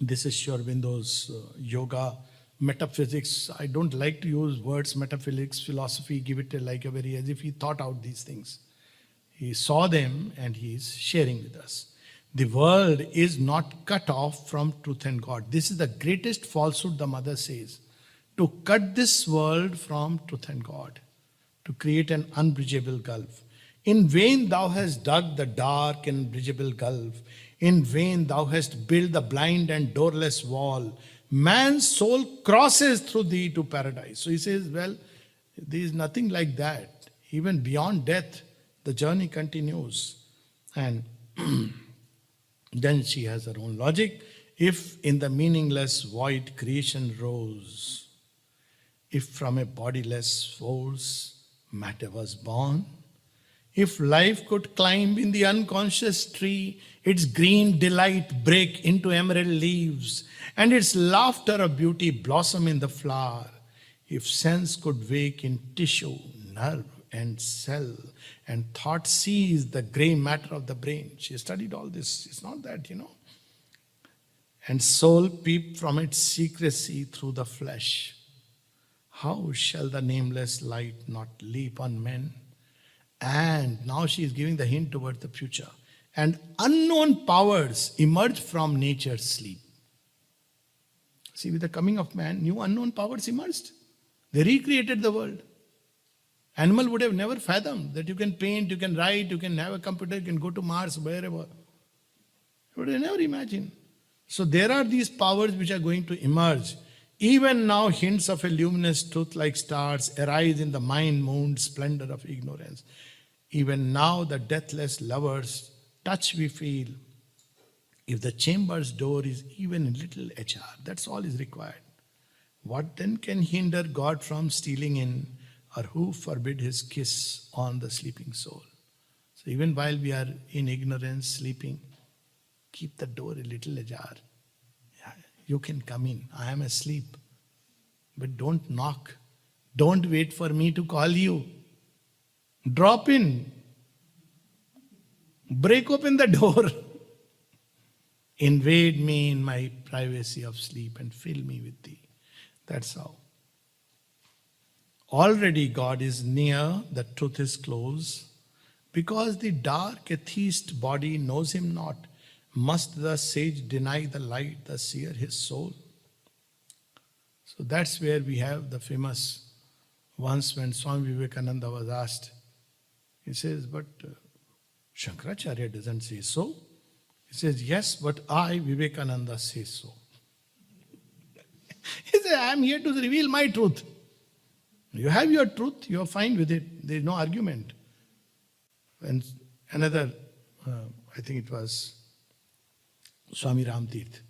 this is Sri Aurobindo's yoga, metaphysics. I don't like to use words metaphysics, philosophy, give it like a very, as if he thought out these things. He saw them and he is sharing with us. The world is not cut off from truth and God. This is the greatest falsehood, the mother says. To cut this world from truth and God. To create an unbridgeable gulf. In vain thou hast dug the dark and bridgeable gulf. In vain thou hast built the blind and doorless wall. Man's soul crosses through thee to paradise. So he says, well, there is nothing like that. Even beyond death, the journey continues. And then she has her own logic. If in the meaningless void creation rose, if from a bodiless force matter was born, if life could climb in the unconscious tree, its green delight break into emerald leaves, and its laughter of beauty blossom in the flower, if sense could wake in tissue, nerve, and cell, and thought seize the grey matter of the brain. She studied all this. It's not that, And soul peep from its secrecy through the flesh. How shall the nameless light not leap on men? And now she is giving the hint towards the future. And unknown powers emerge from nature's sleep. See, with the coming of man, new unknown powers emerged. They recreated the world. Animal would have never fathomed that you can paint, you can write, you can have a computer, you can go to Mars, wherever. You would have never imagined. So there are these powers which are going to emerge. Even now, hints of a luminous truth like stars arise in the mind-mooned splendor of ignorance. Even now, the deathless lovers touch we feel. If the chamber's door is even a little ajar, that's all is required. What then can hinder God from stealing in, or who forbid his kiss on the sleeping soul? So even while we are in ignorance, sleeping, keep the door a little ajar. You can come in. I am asleep. But don't knock. Don't wait for me to call you. Drop in. Break open the door. Invade me in my privacy of sleep and fill me with thee. That's how. Already God is near, the truth is close. Because the dark atheist body knows him not, must the sage deny the light, the seer his soul? So that's where we have the famous, once when Swami Vivekananda was asked, he says, but Shankaracharya doesn't say so. He says, yes, but I, Vivekananda, say so. He says, I am here to reveal my truth. You have your truth, you are fine with it. There is no argument. And another, I think it was Swami Ramtirth.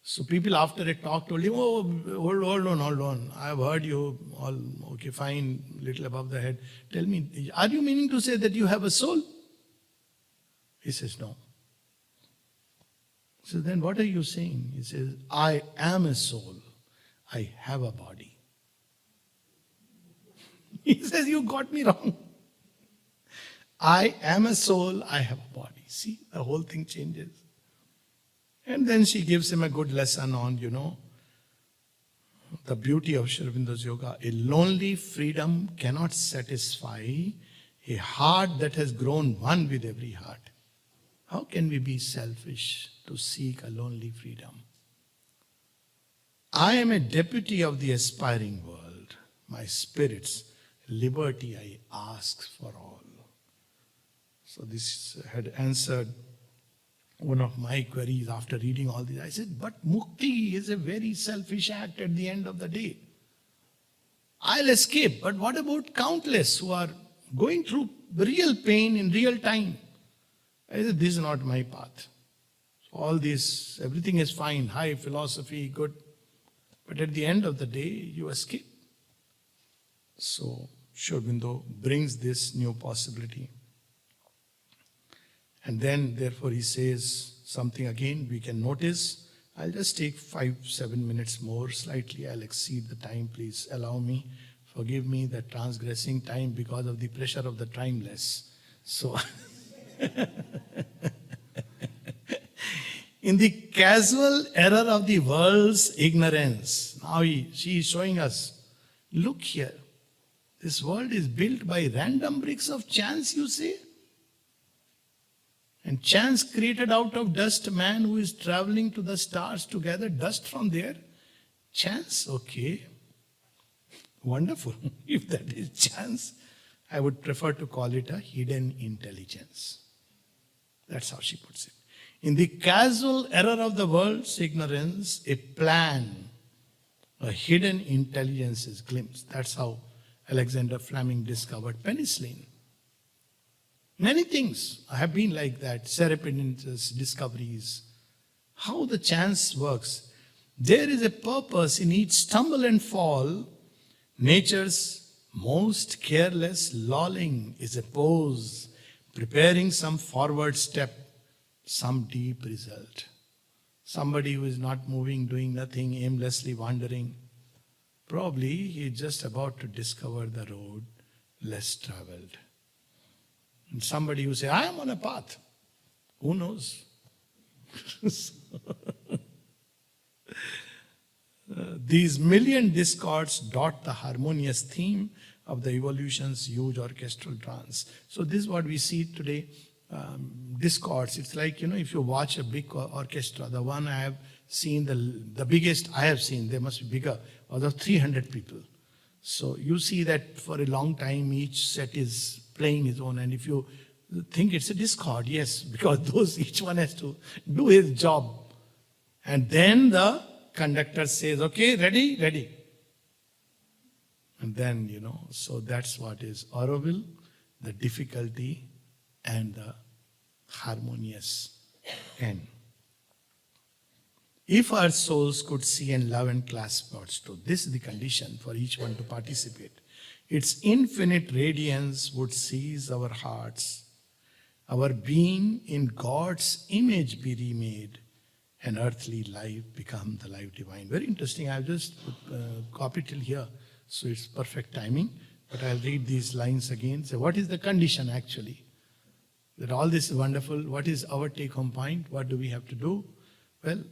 So people after a talk told him, oh, hold on. I have heard you all, okay, fine, little above the head. Tell me, are you meaning to say that you have a soul? He says, no. So then what are you saying? He says, I am a soul. I have a body. He says, you got me wrong. I am a soul, I have a body. See, the whole thing changes. And then she gives him a good lesson on, the beauty of Sri Aurobindo's yoga. A lonely freedom cannot satisfy a heart that has grown one with every heart. How can we be selfish to seek a lonely freedom? I am a deputy of the aspiring world. My spirit's liberty I ask for all. So this had answered one of my queries after reading all this. I said, but mukti is a very selfish act at the end of the day. I'll escape, but what about countless who are going through real pain in real time? I said, this is not my path. So all this, everything is fine, high philosophy, good. But at the end of the day, you escape. So Sri Aurobindo brings this new possibility. And then, therefore, he says something again we can notice. I'll just take 5-7 minutes more, slightly. I'll exceed the time. Please allow me. Forgive me that transgressing time because of the pressure of the timeless. So, in the casual error of the world's ignorance, now she is showing us, look here. This world is built by random bricks of chance, you say? And chance created out of dust, man who is traveling to the stars to gather dust from there. Chance, okay. Wonderful. If that is chance, I would prefer to call it a hidden intelligence. That's how she puts it. In the casual error of the world's ignorance, a plan, a hidden intelligence is glimpsed. That's how Alexander Fleming discovered penicillin. Many things have been like that, serendipitous discoveries. How the chance works. There is a purpose in each stumble and fall. Nature's most careless lolling is a pose, preparing some forward step, some deep result. Somebody who is not moving, doing nothing, aimlessly wandering, probably he is just about to discover the road less traveled. And somebody who says, I am on a path. Who knows? These million discords dot the harmonious theme of the evolution's huge orchestral trance. So this is what we see today, discords. It's like, if you watch a big orchestra, the one I have seen, the biggest I have seen, they must be bigger, was of 300 people. So you see that for a long time each set is playing his own, and if you think it's a discord, yes, because each one has to do his job. And then the conductor says, okay, ready. And then, so that's what is Auroville, the difficulty and the harmonious end. If our souls could see and love and clasp God's truth, this is the condition for each one to participate. Its infinite radiance would seize our hearts, our being in God's image be remade, and earthly life become the life divine. Very interesting. I've just copied till here, so it's perfect timing. But I'll read these lines again. So what is the condition actually? That all this is wonderful. What is our take-home point? What do we have to do? Well,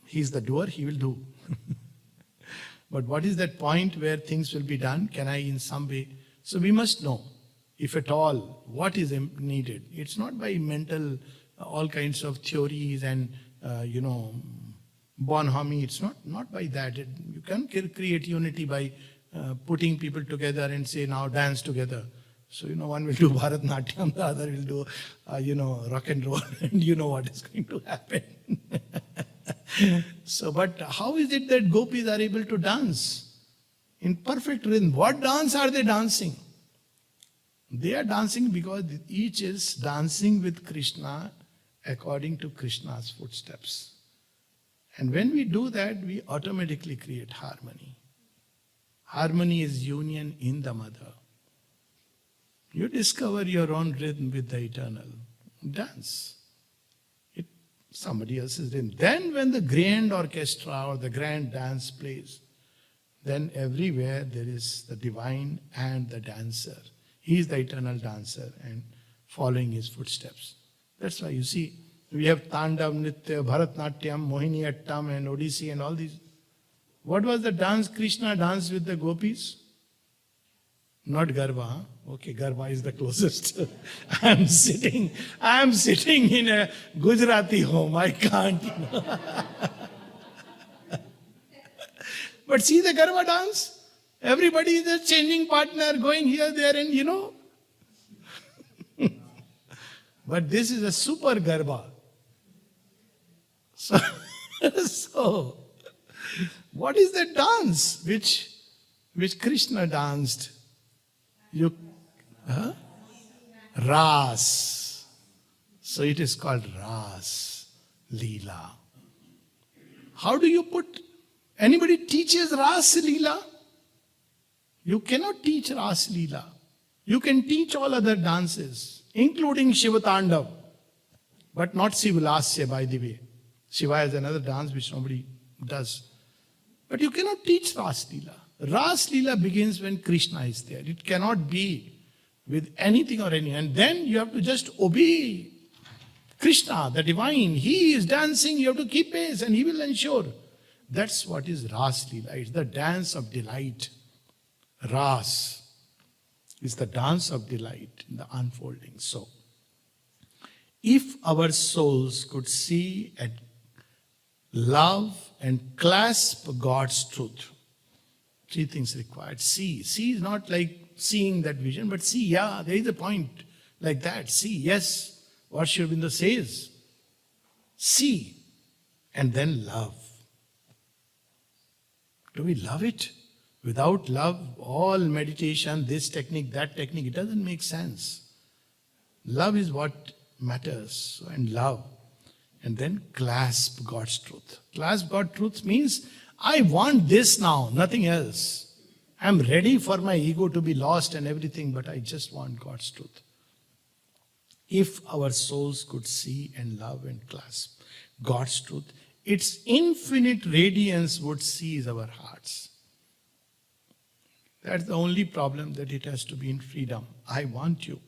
He's the doer, He will do. But what is that point where things will be done? Can I in some way? So we must know, if at all, what is needed. It's not by mental, all kinds of theories and, bonhomie. It's not by that. You can create unity by putting people together and say, now dance together. So, one will do Bharatnatyam, the other will do, rock and roll, and you know what is going to happen. So, but how is it that gopis are able to dance in perfect rhythm? What dance are they dancing? They are dancing because each is dancing with Krishna according to Krishna's footsteps. And when we do that, we automatically create harmony. Harmony is union in the mother. You discover your own rhythm with the eternal. Dance. Somebody else's rhythm. Then when the grand orchestra or the grand dance plays, then everywhere there is the divine and the dancer. He is the eternal dancer and following his footsteps. That's why you see, we have Tandav, Nritya, Bharatnatyam, Mohiniyattam and Odissi and all these. What was the dance Krishna danced with the gopis? Not Garba, huh? Okay, Garba is the closest. I am sitting in a Gujarati home. I can't. But see the Garba dance? Everybody is a changing partner, going here, there, and But this is a super Garba. So, so what is that dance which Krishna danced? Huh? Ras. So it is called Ras Leela. How do you put, anybody teaches Ras Leela? You cannot teach Ras Leela. You can teach all other dances, including Shivatandav, but not Sivalasya, by the way. Shiva has another dance which nobody does. But you cannot teach Ras Leela. Ras Leela begins when Krishna is there. It cannot be with anything or anyone. And then you have to just obey Krishna, the divine. He is dancing, you have to keep pace and he will ensure. That's what is Ras Leela. It's the dance of delight. Ras is the dance of delight in the unfolding. So, if our souls could see and love and clasp God's truth, three things required. See. See is not like seeing that vision, but see, yeah, there is a point like that. See, yes, what Sri Aurobindo says. See, and then love. Do we love it? Without love, all meditation, this technique, that technique, it doesn't make sense. Love is what matters, and love. And then clasp God's truth. Clasp God's truth means, I want this now, nothing else. I'm ready for my ego to be lost and everything, but I just want God's truth. If our souls could see and love and clasp God's truth, its infinite radiance would seize our hearts. That's the only problem, that it has to be in freedom. I want you.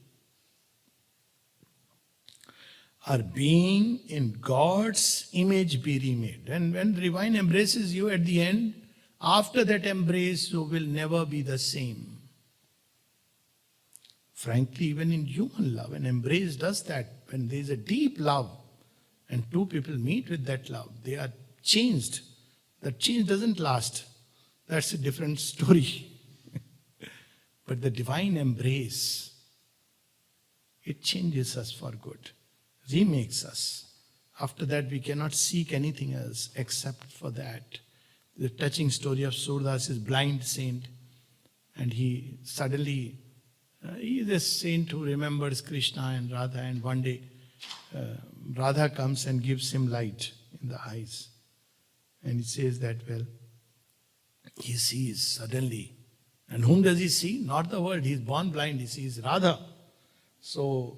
Our being in God's image be remade. And when the divine embraces you at the end, after that embrace, you will never be the same. Frankly, even in human love, an embrace does that. When there is a deep love and two people meet with that love, they are changed. That change doesn't last. That's a different story. But the divine embrace, it changes us for good, remakes us. After that, we cannot seek anything else except for that. The touching story of Surdas is blind saint, and he suddenly, he is a saint who remembers Krishna and Radha, and one day Radha comes and gives him light in the eyes. And he says that, well, he sees suddenly. And whom does he see? Not the world. He is born blind. He sees Radha. So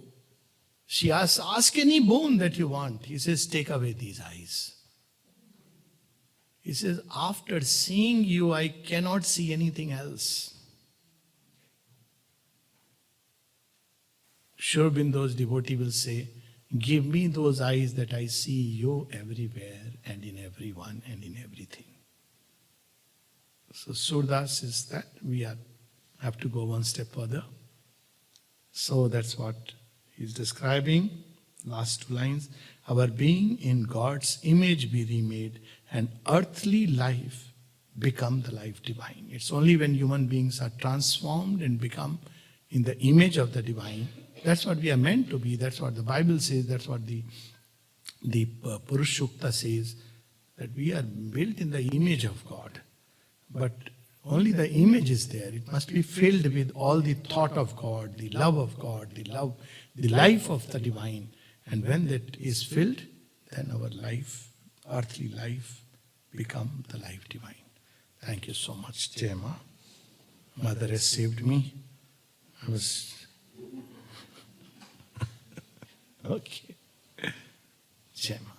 she asks, ask any boon that you want. He says, take away these eyes. He says, after seeing you, I cannot see anything else. Sri Aurobindo's devotee will say, give me those eyes that I see you everywhere and in everyone and in everything. So Surdas is that we have to go one step further. So that's what he's describing. Last two lines. Our being in God's image be remade, and earthly life become the life divine. It's only when human beings are transformed and become in the image of the divine. That's what we are meant to be. That's what the Bible says. That's what the Purushukta says, that we are built in the image of God. But only the image is there. It must be filled with all the thought of God, the love of God, the life of the divine. And when that is filled, then our life, earthly life, become the life divine. Thank you so much, Jai Ma. Mother has saved me. I was... Okay. Jai Ma.